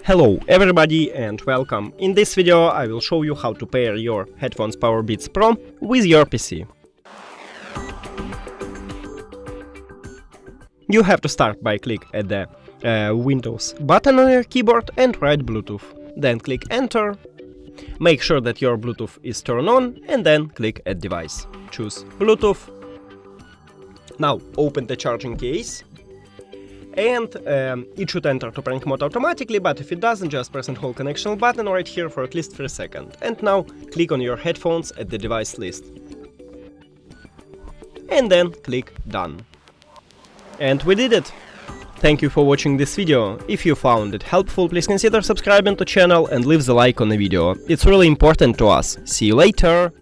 Hello everybody and welcome. In this video I will show you how to pair your headphones Powerbeats Pro with your PC. You have to start by click at the Windows button on your keyboard and write Bluetooth. Then click Enter. Make sure that your Bluetooth is turned on and then click Add Device. Choose Bluetooth. Now open the charging case. And it should enter to prank mode automatically, but if it doesn't, just press and hold connection button right here for at least 3 seconds. And now click on your headphones at the device list. And then click Done. And we did it! Thank you for watching this video. If you found it helpful, please consider subscribing to the channel and leave the like on the video. It's really important to us. See you later!